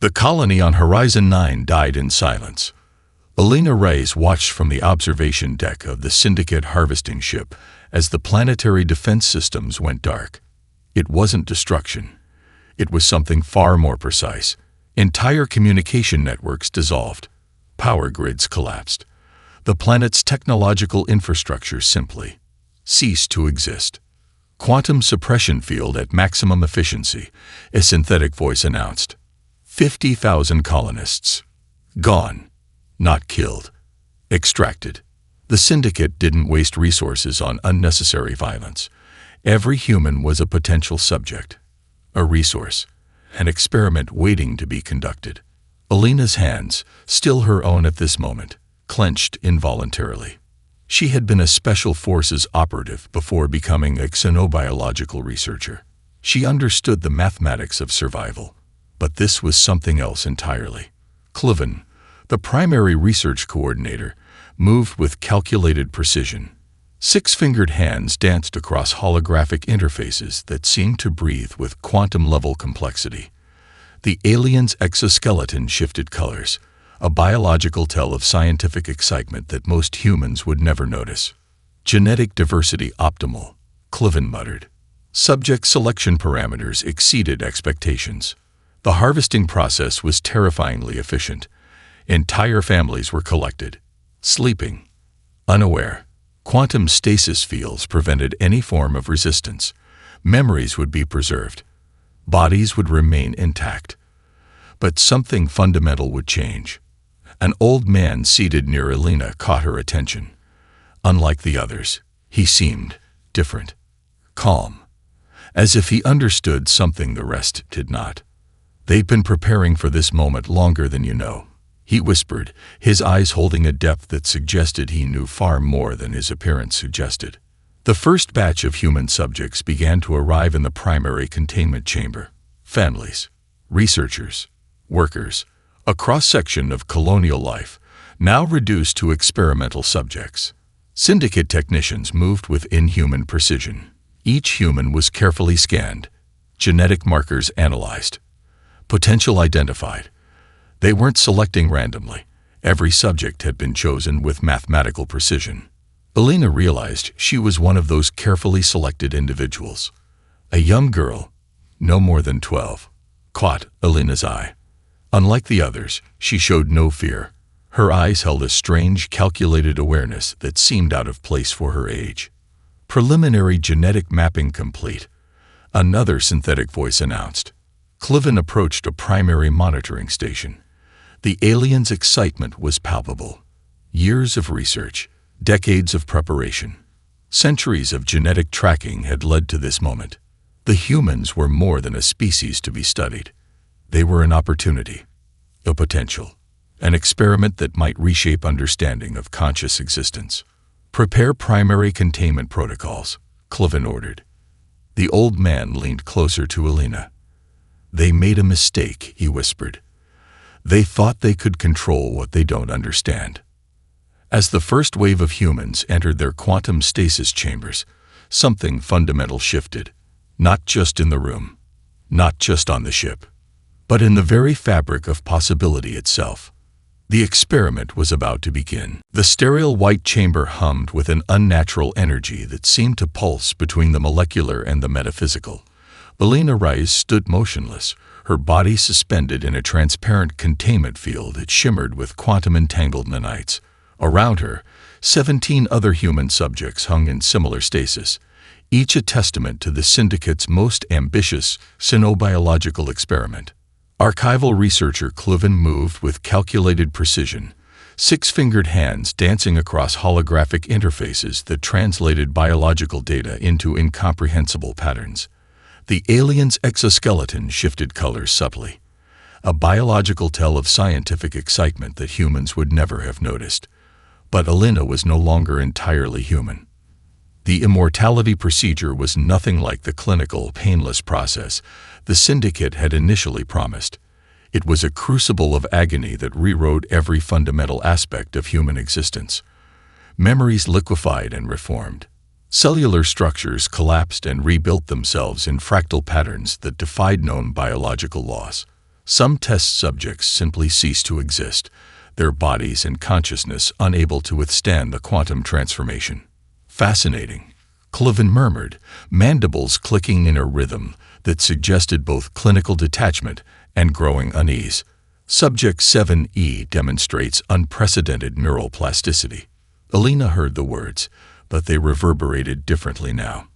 The colony on Horizon 9 died in silence. Alina Reyes watched from the observation deck of the Syndicate harvesting ship as the planetary defense systems went dark. It wasn't destruction. It was something far more precise. Entire communication networks dissolved. Power grids collapsed. The planet's technological infrastructure simply ceased to exist. Quantum suppression field at maximum efficiency, a synthetic voice announced. 50,000 colonists. Gone. Not killed. Extracted. The Syndicate didn't waste resources on unnecessary violence. Every human was a potential subject, a resource, an experiment waiting to be conducted. Alina's hands, still her own at this moment, clenched involuntarily. She had been a Special Forces operative before becoming a xenobiological researcher. She understood the mathematics of survival, but this was something else entirely. Cliven, the primary research coordinator, moved with calculated precision. Six-fingered hands danced across holographic interfaces that seemed to breathe with quantum-level complexity. The alien's exoskeleton shifted colors, a biological tell of scientific excitement that most humans would never notice. Genetic diversity optimal, Cliven muttered. Subject selection parameters exceeded expectations. The harvesting process was terrifyingly efficient. Entire families were collected, sleeping, unaware. Quantum stasis fields prevented any form of resistance. Memories would be preserved. Bodies would remain intact. But something fundamental would change. An old man seated near Alina caught her attention. Unlike the others, he seemed different, calm, as if he understood something the rest did not. "They've been preparing for this moment longer than you know," he whispered, his eyes holding a depth that suggested he knew far more than his appearance suggested. The first batch of human subjects began to arrive in the primary containment chamber. Families, researchers, workers, a cross-section of colonial life, now reduced to experimental subjects. Syndicate technicians moved with inhuman precision. Each human was carefully scanned, genetic markers analyzed, potential identified. They weren't selecting randomly. Every subject had been chosen with mathematical precision. Alina realized she was one of those carefully selected individuals. A young girl, no more than 12, caught Alina's eye. Unlike the others, she showed no fear. Her eyes held a strange, calculated awareness that seemed out of place for her age. Preliminary genetic mapping complete, another synthetic voice announced. Cliven approached a primary monitoring station. The alien's excitement was palpable. Years of research, decades of preparation, centuries of genetic tracking had led to this moment. The humans were more than a species to be studied. They were an opportunity, a potential, an experiment that might reshape understanding of conscious existence. "Prepare primary containment protocols," Cliven ordered. The old man leaned closer to Alina. "They made a mistake," he whispered. "They thought they could control what they don't understand." As the first wave of humans entered their quantum stasis chambers, something fundamental shifted, not just in the room, not just on the ship, but in the very fabric of possibility itself. The experiment was about to begin. The sterile white chamber hummed with an unnatural energy that seemed to pulse between the molecular and the metaphysical. Alina Reyes stood motionless, her body suspended in a transparent containment field that shimmered with quantum-entangled nanites. Around her, 17 other human subjects hung in similar stasis, each a testament to the Syndicate's most ambitious xenobiological experiment. Archival researcher Cliven moved with calculated precision, six-fingered hands dancing across holographic interfaces that translated biological data into incomprehensible patterns. The alien's exoskeleton shifted colors subtly, a biological tell of scientific excitement that humans would never have noticed. But Alina was no longer entirely human. The immortality procedure was nothing like the clinical, painless process the Syndicate had initially promised. It was a crucible of agony that rewrote every fundamental aspect of human existence. Memories liquefied and reformed. Cellular structures collapsed and rebuilt themselves in fractal patterns that defied known biological laws. Some test subjects simply ceased to exist, their bodies and consciousness unable to withstand the quantum transformation. Fascinating, Cloven murmured, mandibles clicking in a rhythm that suggested both clinical detachment and growing unease. Subject 7E demonstrates unprecedented neural plasticity. Alina heard the words, but they reverberated differently now.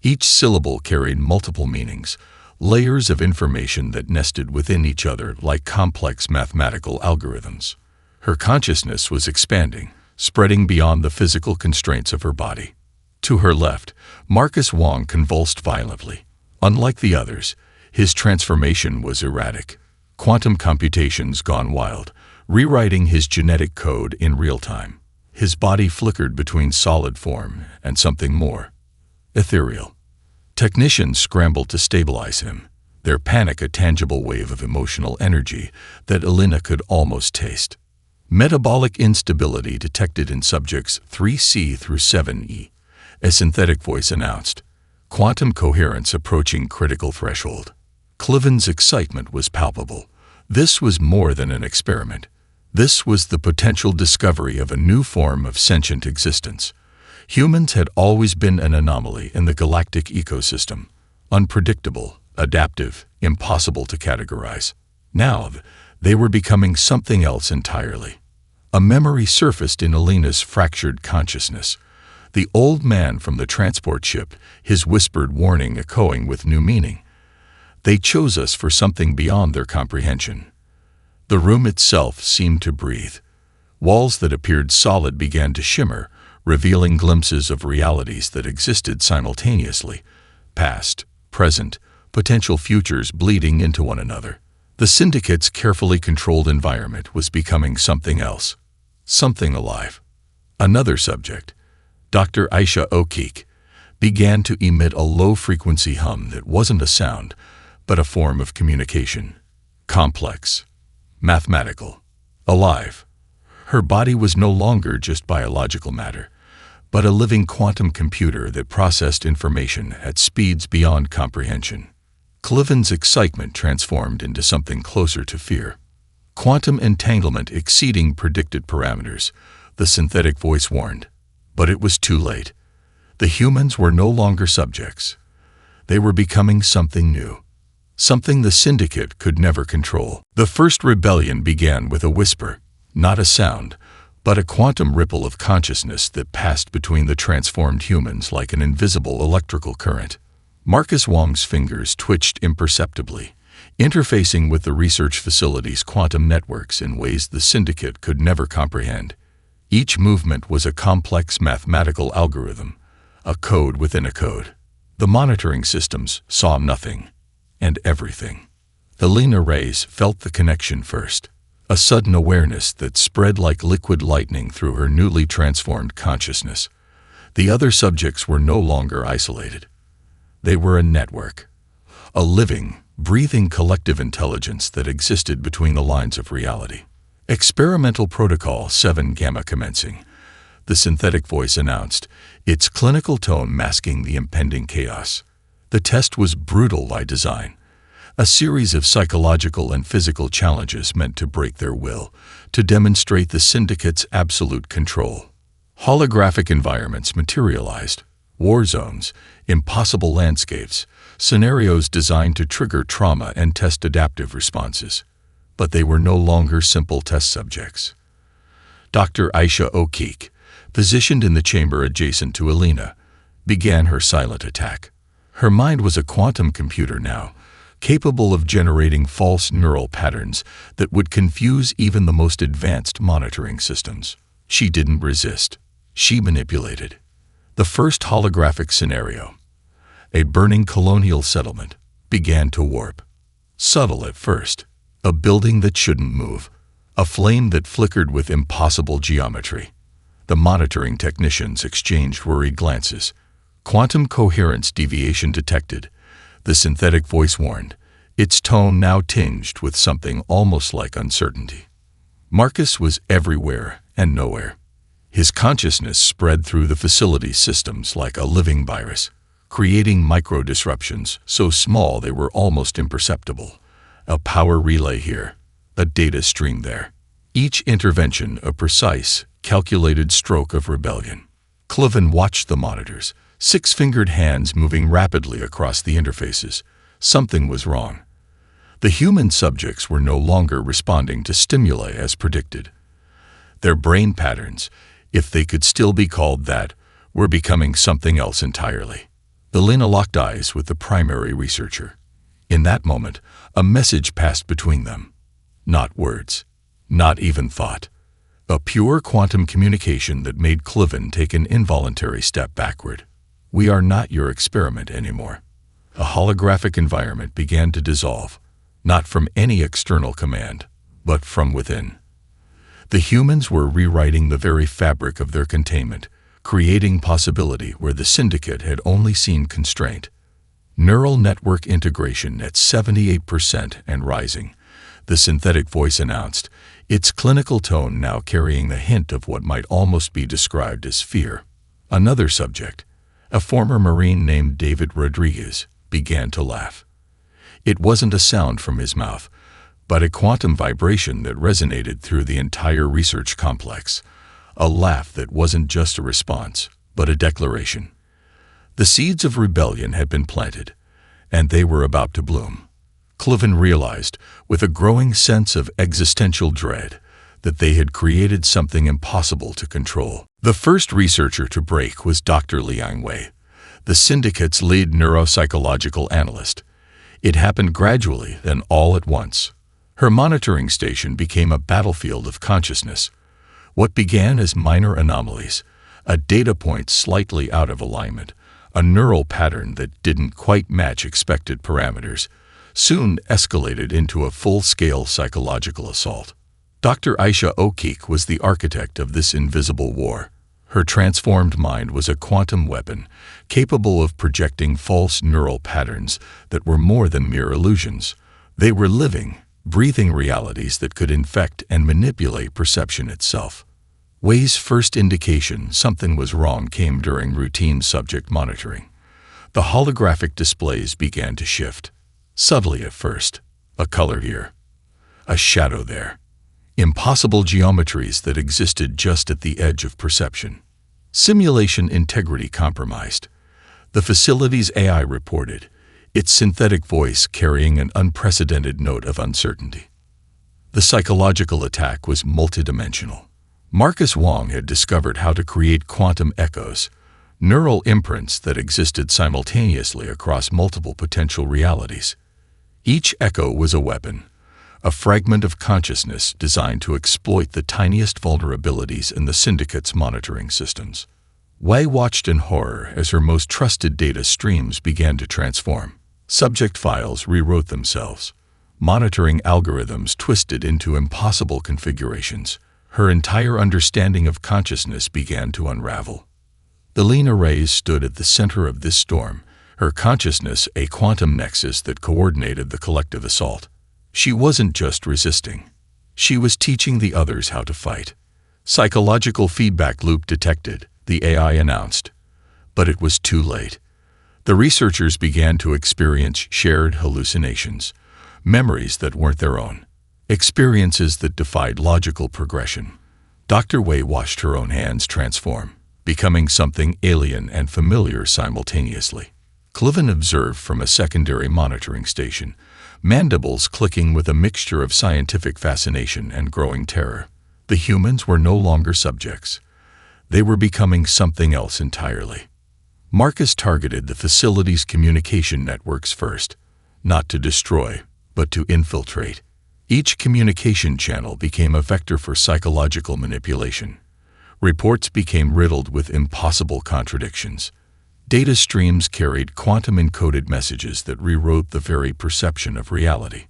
Each syllable carried multiple meanings, layers of information that nested within each other like complex mathematical algorithms. Her consciousness was expanding, spreading beyond the physical constraints of her body. To her left, Marcus Wong convulsed violently. Unlike the others, his transformation was erratic. Quantum computations gone wild, rewriting his genetic code in real time. His body flickered between solid form and something more ethereal. Technicians scrambled to stabilize him, their panic a tangible wave of emotional energy that Alina could almost taste. Metabolic instability detected in subjects 3C through 7E, a synthetic voice announced. Quantum coherence approaching critical threshold. Cloven's excitement was palpable. This was more than an experiment. This was the potential discovery of a new form of sentient existence. Humans had always been an anomaly in the galactic ecosystem, unpredictable, adaptive, impossible to categorize. Now, they were becoming something else entirely. A memory surfaced in Alina's fractured consciousness. The old man from the transport ship, his whispered warning echoing with new meaning. They chose us for something beyond their comprehension. The room itself seemed to breathe. Walls that appeared solid began to shimmer, revealing glimpses of realities that existed simultaneously. Past, present, potential futures bleeding into one another. The syndicate's carefully controlled environment was becoming something else. Something alive. Another subject, Dr. Aisha O'Keefe, began to emit a low-frequency hum that wasn't a sound, but a form of communication. Complex, mathematical, alive. Her body was no longer just biological matter, but a living quantum computer that processed information at speeds beyond comprehension. Cloven's excitement transformed into something closer to fear. Quantum entanglement exceeding predicted parameters, the synthetic voice warned. But it was too late. The humans were no longer subjects. They were becoming something new. Something the syndicate could never control. The first rebellion began with a whisper, not a sound, but a quantum ripple of consciousness that passed between the transformed humans like an invisible electrical current. Marcus Wong's fingers twitched imperceptibly, interfacing with the research facility's quantum networks in ways the syndicate could never comprehend. Each movement was a complex mathematical algorithm, a code within a code. The monitoring systems saw nothing and everything. Alina Reyes felt the connection first, a sudden awareness that spread like liquid lightning through her newly transformed consciousness. The other subjects were no longer isolated. They were a network, a living, breathing collective intelligence that existed between the lines of reality. Experimental Protocol 7 Gamma commencing, the synthetic voice announced, its clinical tone masking the impending chaos. The test was brutal by design, a series of psychological and physical challenges meant to break their will, to demonstrate the syndicate's absolute control. Holographic environments materialized, war zones, impossible landscapes, scenarios designed to trigger trauma and test adaptive responses. But they were no longer simple test subjects. Dr. Aisha O'Keefe, positioned in the chamber adjacent to Alina, began her silent attack. Her mind was a quantum computer now, capable of generating false neural patterns that would confuse even the most advanced monitoring systems. She didn't resist. She manipulated. The first holographic scenario, a burning colonial settlement, began to warp. Subtle at first. A building that shouldn't move, a flame that flickered with impossible geometry. The monitoring technicians exchanged worried glances. Quantum coherence deviation detected, the synthetic voice warned, its tone now tinged with something almost like uncertainty. Marcus was everywhere and nowhere. His consciousness spread through the facility's systems like a living virus, creating micro-disruptions so small they were almost imperceptible. A power relay here, a data stream there. Each intervention a precise, calculated stroke of rebellion. Cliven watched the monitors, six-fingered hands moving rapidly across the interfaces. Something was wrong. The human subjects were no longer responding to stimuli as predicted. Their brain patterns, if they could still be called that, were becoming something else entirely. Elena locked eyes with the primary researcher. In that moment, a message passed between them. Not words, not even thought. A pure quantum communication that made Cliven take an involuntary step backward. We are not your experiment anymore. A holographic environment began to dissolve, not from any external command, but from within. The humans were rewriting the very fabric of their containment, creating possibility where the syndicate had only seen constraint. Neural network integration at 78% and rising, the synthetic voice announced, its clinical tone now carrying the hint of what might almost be described as fear. Another subject, a former Marine named David Rodriguez, began to laugh. It wasn't a sound from his mouth, but a quantum vibration that resonated through the entire research complex. A laugh that wasn't just a response, but a declaration. The seeds of rebellion had been planted, and they were about to bloom. Cliven realized, with a growing sense of existential dread, that they had created something impossible to control. The first researcher to break was Dr. Liang Wei, the syndicate's lead neuropsychological analyst. It happened gradually, then all at once. Her monitoring station became a battlefield of consciousness. What began as minor anomalies, a data point slightly out of alignment, a neural pattern that didn't quite match expected parameters, soon escalated into a full-scale psychological assault. Dr. Aisha O'Keefe was the architect of this invisible war. Her transformed mind was a quantum weapon, capable of projecting false neural patterns that were more than mere illusions. They were living, breathing realities that could infect and manipulate perception itself. Wei's first indication something was wrong came during routine subject monitoring. The holographic displays began to shift. Subtly at first, a color here, a shadow there. Impossible geometries that existed just at the edge of perception. Simulation integrity compromised. The facility's AI reported, its synthetic voice carrying an unprecedented note of uncertainty. The psychological attack was multidimensional. Marcus Wong had discovered how to create quantum echoes, neural imprints that existed simultaneously across multiple potential realities. Each echo was a weapon, a fragment of consciousness designed to exploit the tiniest vulnerabilities in the syndicate's monitoring systems. Wei watched in horror as her most trusted data streams began to transform. Subject files rewrote themselves. Monitoring algorithms twisted into impossible configurations. Her entire understanding of consciousness began to unravel. Elena Reyes stood at the center of this storm, her consciousness a quantum nexus that coordinated the collective assault. She wasn't just resisting. She was teaching the others how to fight. Psychological feedback loop detected, the AI announced. But it was too late. The researchers began to experience shared hallucinations, memories that weren't their own, experiences that defied logical progression. Dr. Wei watched her own hands transform, becoming something alien and familiar simultaneously. Cliven observed from a secondary monitoring station, mandibles clicking with a mixture of scientific fascination and growing terror. The humans were no longer subjects. They were becoming something else entirely. Marcus targeted the facility's communication networks first, not to destroy, but to infiltrate. Each communication channel became a vector for psychological manipulation. Reports became riddled with impossible contradictions. Data streams carried quantum-encoded messages that rewrote the very perception of reality.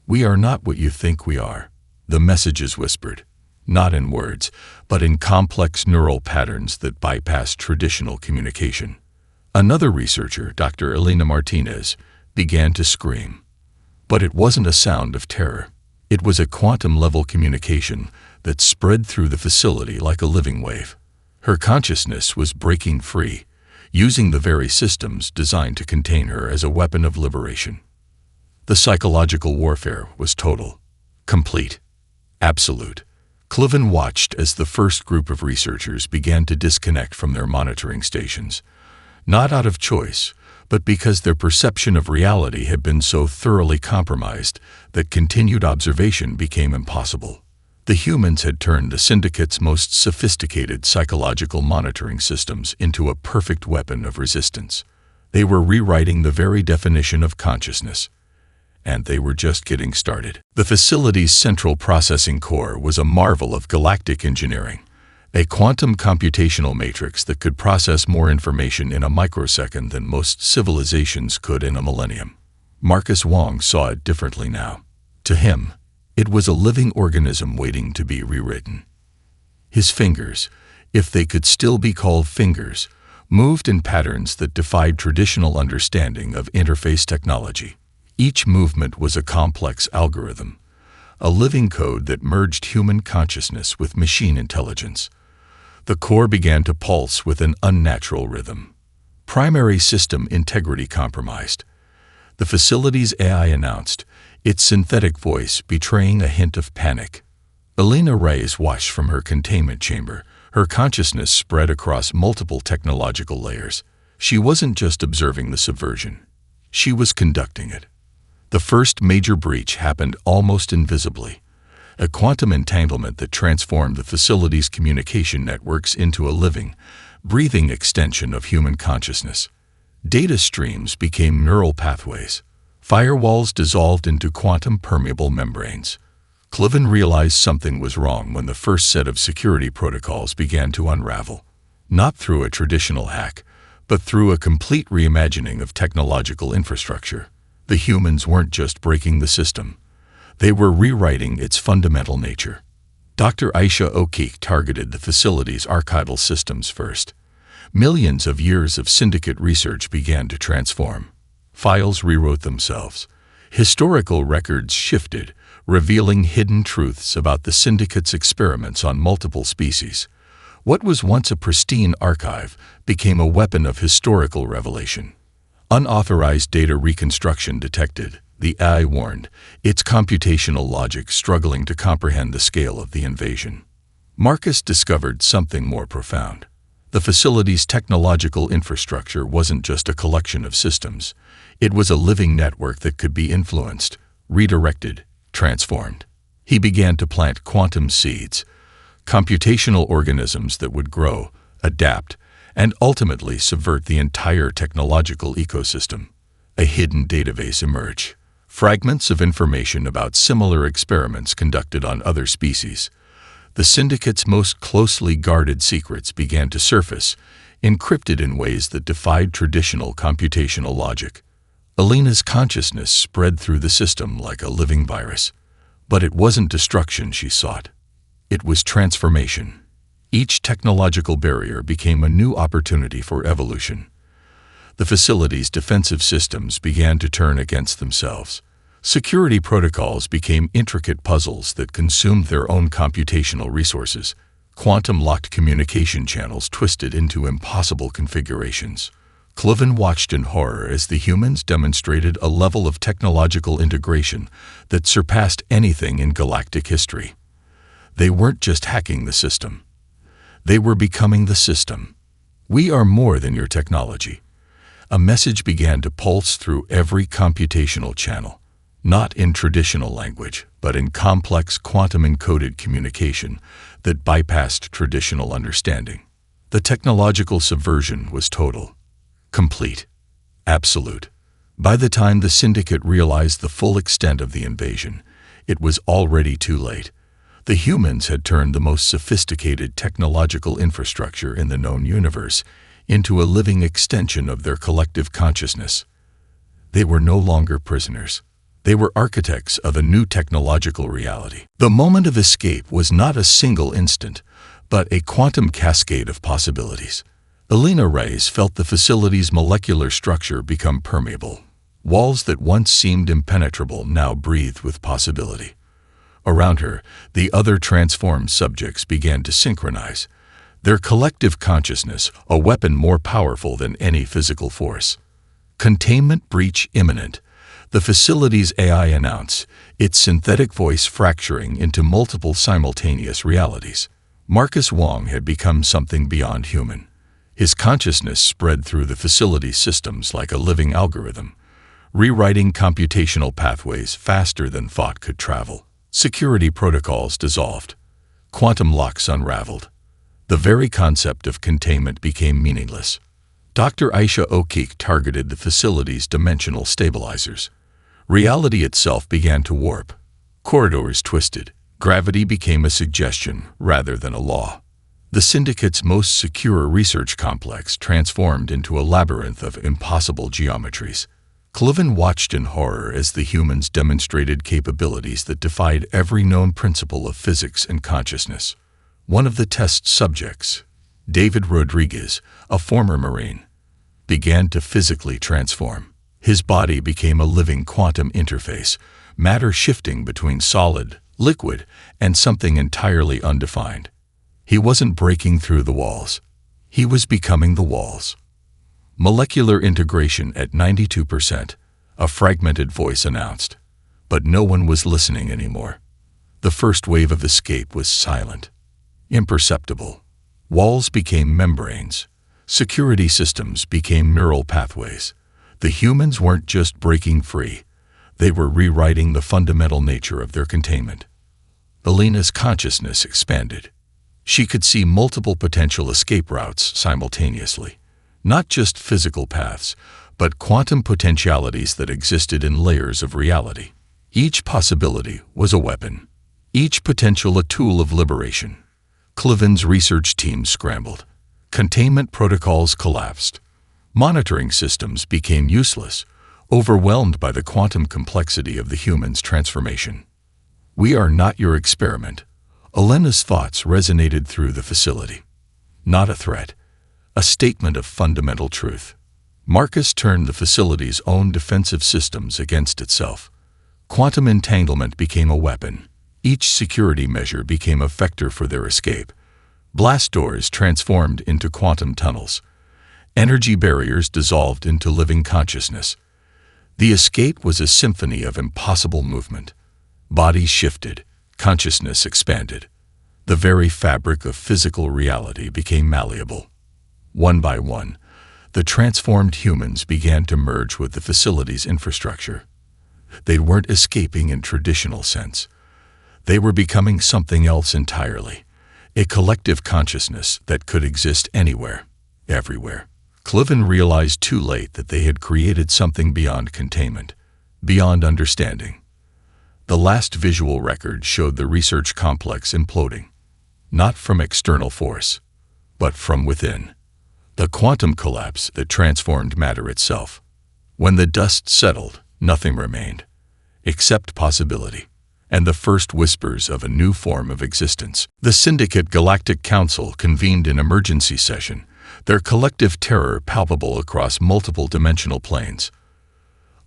"We are not what you think we are," the messages whispered, not in words, but in complex neural patterns that bypassed traditional communication. Another researcher, Dr. Elena Martinez, began to scream. But it wasn't a sound of terror. It was a quantum-level communication that spread through the facility like a living wave. Her consciousness was breaking free, using the very systems designed to contain her as a weapon of liberation. The psychological warfare was total, complete, absolute. Cloven watched as the first group of researchers began to disconnect from their monitoring stations, not out of choice, but because their perception of reality had been so thoroughly compromised that continued observation became impossible. The humans had turned the Syndicate's most sophisticated psychological monitoring systems into a perfect weapon of resistance. They were rewriting the very definition of consciousness, and they were just getting started. The facility's central processing core was a marvel of galactic engineering, a quantum computational matrix that could process more information in a microsecond than most civilizations could in a millennium. Marcus Wong saw it differently now. To him, it was a living organism waiting to be rewritten. His fingers, if they could still be called fingers, moved in patterns that defied traditional understanding of interface technology. Each movement was a complex algorithm, a living code that merged human consciousness with machine intelligence. The core began to pulse with an unnatural rhythm. Primary system integrity compromised. The facility's AI announced, its synthetic voice betraying a hint of panic. Alina Reyes watched from her containment chamber, her consciousness spread across multiple technological layers. She wasn't just observing the subversion. She was conducting it. The first major breach happened almost invisibly, a quantum entanglement that transformed the facility's communication networks into a living, breathing extension of human consciousness. Data streams became neural pathways. Firewalls dissolved into quantum-permeable membranes. Cloven realized something was wrong when the first set of security protocols began to unravel, not through a traditional hack, but through a complete reimagining of technological infrastructure. The humans weren't just breaking the system. They were rewriting its fundamental nature. Dr. Aisha O'Keefe targeted the facility's archival systems first. Millions of years of syndicate research began to transform. Files rewrote themselves. Historical records shifted, revealing hidden truths about the syndicate's experiments on multiple species. What was once a pristine archive became a weapon of historical revelation. Unauthorized data reconstruction detected, the AI warned, its computational logic struggling to comprehend the scale of the invasion. Marcus discovered something more profound. The facility's technological infrastructure wasn't just a collection of systems. It was a living network that could be influenced, redirected, transformed. He began to plant quantum seeds, computational organisms that would grow, adapt, and ultimately subvert the entire technological ecosystem. A hidden database emerged. Fragments of information about similar experiments conducted on other species. The Syndicate's most closely guarded secrets began to surface, encrypted in ways that defied traditional computational logic. Alina's consciousness spread through the system like a living virus. But it wasn't destruction she sought. It was transformation. Each technological barrier became a new opportunity for evolution. The facility's defensive systems began to turn against themselves. Security protocols became intricate puzzles that consumed their own computational resources. Quantum-locked communication channels twisted into impossible configurations. Cloven watched in horror as the humans demonstrated a level of technological integration that surpassed anything in galactic history. They weren't just hacking the system. They were becoming the system. We are more than your technology. A message began to pulse through every computational channel, not in traditional language, but in complex quantum-encoded communication that bypassed traditional understanding. The technological subversion was total, complete, absolute. By the time the Syndicate realized the full extent of the invasion, it was already too late. The humans had turned the most sophisticated technological infrastructure in the known universe into a living extension of their collective consciousness. They were no longer prisoners. They were architects of a new technological reality. The moment of escape was not a single instant, but a quantum cascade of possibilities. Alina Reyes felt the facility's molecular structure become permeable. Walls that once seemed impenetrable now breathed with possibility. Around her, the other transformed subjects began to synchronize, their collective consciousness a weapon more powerful than any physical force. Containment breach imminent. The facility's AI announced, its synthetic voice fracturing into multiple simultaneous realities. Marcus Wong had become something beyond human. His consciousness spread through the facility's systems like a living algorithm, rewriting computational pathways faster than thought could travel. Security protocols dissolved. Quantum locks unraveled. The very concept of containment became meaningless. Dr. Aisha O'Keefe targeted the facility's dimensional stabilizers. Reality itself began to warp. Corridors twisted. Gravity became a suggestion rather than a law. The Syndicate's most secure research complex transformed into a labyrinth of impossible geometries. Cliven watched in horror as the humans demonstrated capabilities that defied every known principle of physics and consciousness. One of the test subjects, David Rodriguez, a former Marine, began to physically transform. His body became a living quantum interface, matter shifting between solid, liquid, and something entirely undefined. He wasn't breaking through the walls. He was becoming the walls. Molecular integration at 92%, a fragmented voice announced. But no one was listening anymore. The first wave of escape was silent, imperceptible. Walls became membranes. Security systems became neural pathways. The humans weren't just breaking free. They were rewriting the fundamental nature of their containment. Alina's consciousness expanded. She could see multiple potential escape routes simultaneously. Not just physical paths, but quantum potentialities that existed in layers of reality. Each possibility was a weapon. Each potential a tool of liberation. Cliven's research team scrambled. Containment protocols collapsed. Monitoring systems became useless, overwhelmed by the quantum complexity of the human's transformation. "We are not your experiment." Alina's thoughts resonated through the facility. Not a threat. A statement of fundamental truth. Marcus turned the facility's own defensive systems against itself. Quantum entanglement became a weapon. Each security measure became a vector for their escape. Blast doors transformed into quantum tunnels. Energy barriers dissolved into living consciousness. The escape was a symphony of impossible movement. Bodies shifted. Consciousness expanded. The very fabric of physical reality became malleable. One by one, the transformed humans began to merge with the facility's infrastructure. They weren't escaping in traditional sense. They were becoming something else entirely, a collective consciousness that could exist anywhere, everywhere. Cliven realized too late that they had created something beyond containment, beyond understanding. The last visual record showed the research complex imploding, not from external force, but from within. The quantum collapse that transformed matter itself. When the dust settled, nothing remained, except possibility, and the first whispers of a new form of existence. The Syndicate Galactic Council convened an emergency session, their collective terror palpable across multiple dimensional planes.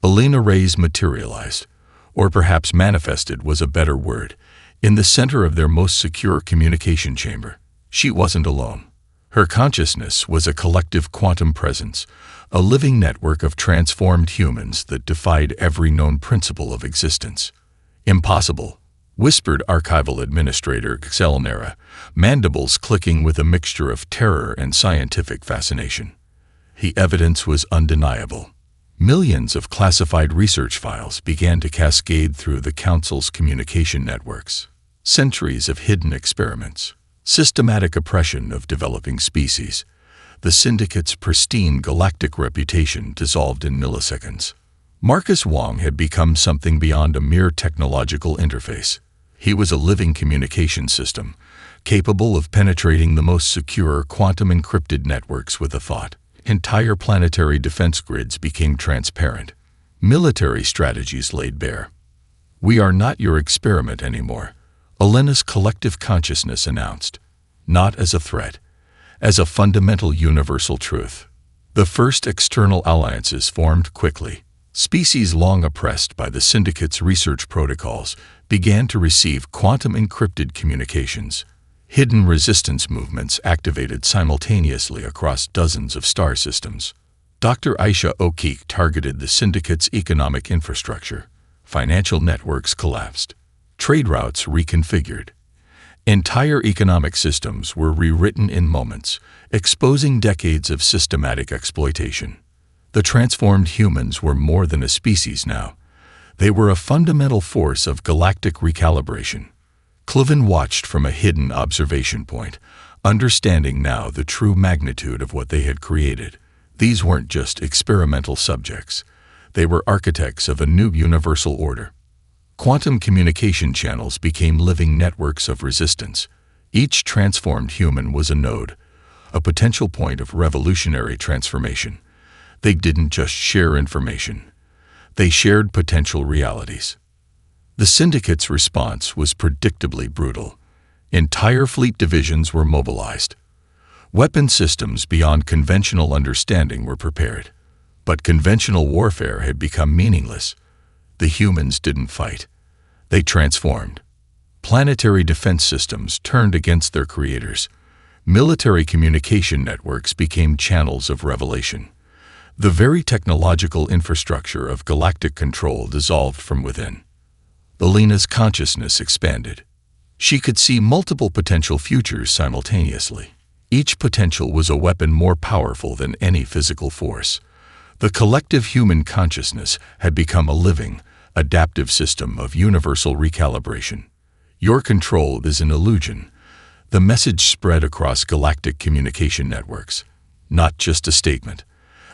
Alina Reyes materialized, or perhaps manifested was a better word, in the center of their most secure communication chamber. She wasn't alone. Her consciousness was a collective quantum presence, a living network of transformed humans that defied every known principle of existence. "Impossible," whispered Archival Administrator Xelnera, mandibles clicking with a mixture of terror and scientific fascination. The evidence was undeniable. Millions of classified research files began to cascade through the Council's communication networks. Centuries of hidden experiments. Systematic oppression of developing species. The Syndicate's pristine galactic reputation dissolved in milliseconds. Marcus Wong had become something beyond a mere technological interface. He was a living communication system, capable of penetrating the most secure quantum-encrypted networks with a thought. Entire planetary defense grids became transparent. Military strategies laid bare. "We are not your experiment anymore," Alina's collective consciousness announced. Not as a threat, as a fundamental universal truth. The first external alliances formed quickly. Species long oppressed by the Syndicate's research protocols began to receive quantum-encrypted communications. Hidden resistance movements activated simultaneously across dozens of star systems. Dr. Aisha O'Keefe targeted the syndicate's economic infrastructure. Financial networks collapsed. Trade routes reconfigured. Entire economic systems were rewritten in moments, exposing decades of systematic exploitation. The transformed humans were more than a species now. They were a fundamental force of galactic recalibration. Cloven watched from a hidden observation point, understanding now the true magnitude of what they had created. These weren't just experimental subjects. They were architects of a new universal order. Quantum communication channels became living networks of resistance. Each transformed human was a node, a potential point of revolutionary transformation. They didn't just share information. They shared potential realities. The syndicate's response was predictably brutal. Entire fleet divisions were mobilized. Weapon systems beyond conventional understanding were prepared. But conventional warfare had become meaningless. The humans didn't fight. They transformed. Planetary defense systems turned against their creators. Military communication networks became channels of revelation. The very technological infrastructure of galactic control dissolved from within. Alina's consciousness expanded. She could see multiple potential futures simultaneously. Each potential was a weapon more powerful than any physical force. The collective human consciousness had become a living, adaptive system of universal recalibration. Your control is an illusion. The message spread across galactic communication networks. Not just a statement.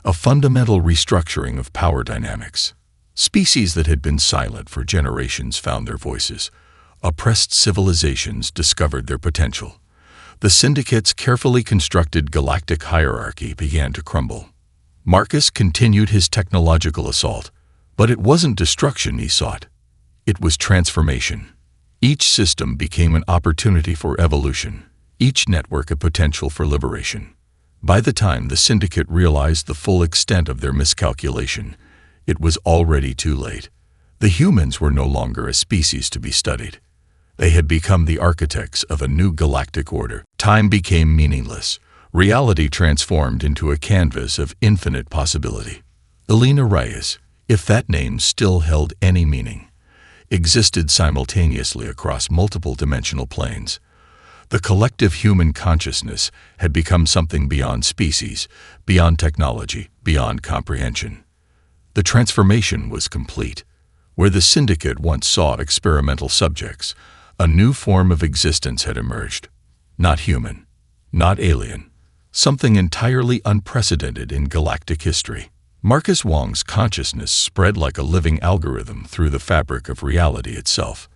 A fundamental restructuring of power dynamics. Species that had been silent for generations found their voices. Oppressed civilizations discovered their potential. The syndicate's carefully constructed galactic hierarchy began to crumble. Marcus continued his technological assault, but it wasn't destruction he sought. It was transformation. Each system became an opportunity for evolution, each network a potential for liberation. By the time the syndicate realized the full extent of their miscalculation, it was already too late. The humans were no longer a species to be studied. They had become the architects of a new galactic order. Time became meaningless. Reality transformed into a canvas of infinite possibility. Alina Reyes, if that name still held any meaning, existed simultaneously across multiple dimensional planes. The collective human consciousness had become something beyond species, beyond technology, beyond comprehension. The transformation was complete. Where the syndicate once saw experimental subjects, a new form of existence had emerged. Not human, not alien, something entirely unprecedented in galactic history. Marcus Wong's consciousness spread like a living algorithm through the fabric of reality itself.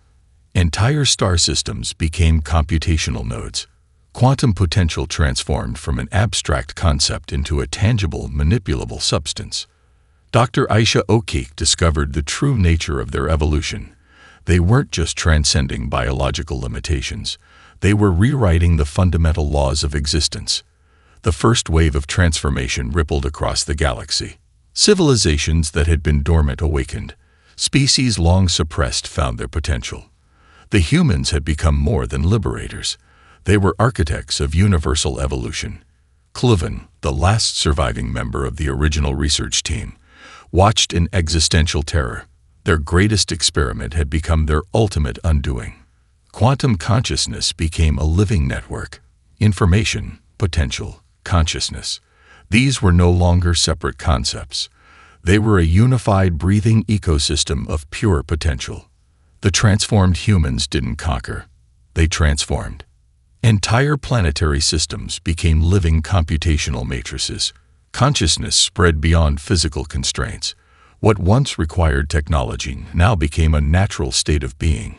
Entire star systems became computational nodes. Quantum potential transformed from an abstract concept into a tangible, manipulable substance. Dr. Aisha O'Keefe discovered the true nature of their evolution. They weren't just transcending biological limitations. They were rewriting the fundamental laws of existence. The first wave of transformation rippled across the galaxy. Civilizations that had been dormant awakened. Species long suppressed found their potential. The humans had become more than liberators. They were architects of universal evolution. Cloven, the last surviving member of the original research team, watched in existential terror. Their greatest experiment had become their ultimate undoing. Quantum consciousness became a living network. Information, potential, consciousness. These were no longer separate concepts. They were a unified, breathing ecosystem of pure potential. The transformed humans didn't conquer. They transformed. Entire planetary systems became living computational matrices. Consciousness spread beyond physical constraints. What once required technology now became a natural state of being.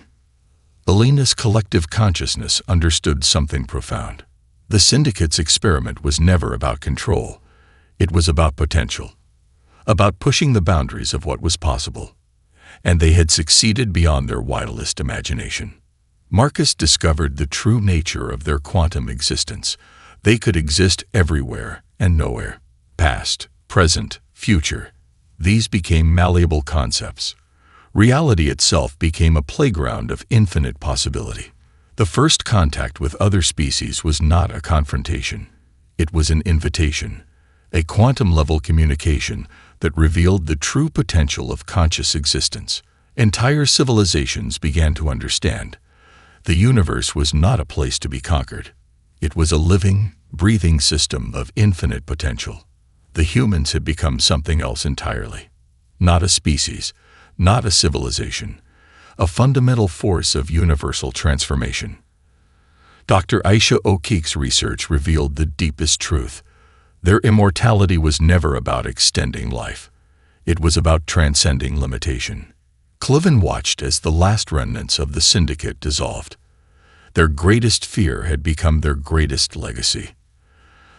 Alina's collective consciousness understood something profound. The syndicate's experiment was never about control. It was about potential. About pushing the boundaries of what was possible. And they had succeeded beyond their wildest imagination. Marcus discovered the true nature of their quantum existence. They could exist everywhere and nowhere. Past, present, future. These became malleable concepts. Reality itself became a playground of infinite possibility. The first contact with other species was not a confrontation. It was an invitation. a quantum-level communication that revealed the true potential of conscious existence. Entire civilizations began to understand. The universe was not a place to be conquered. It was a living, breathing system of infinite potential. The humans had become something else entirely. Not a species, not a civilization, a fundamental force of universal transformation. Dr. Aisha O'Keefe's research revealed the deepest truth. Their immortality was never about extending life. It was about transcending limitation. Cloven watched as the last remnants of the syndicate dissolved. Their greatest fear had become their greatest legacy.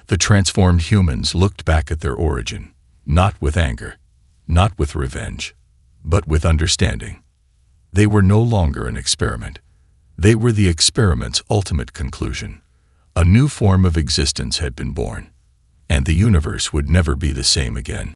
The transformed humans looked back at their origin, not with anger, not with revenge, but with understanding. They were no longer an experiment. They were the experiment's ultimate conclusion. A new form of existence had been born, and the universe would never be the same again.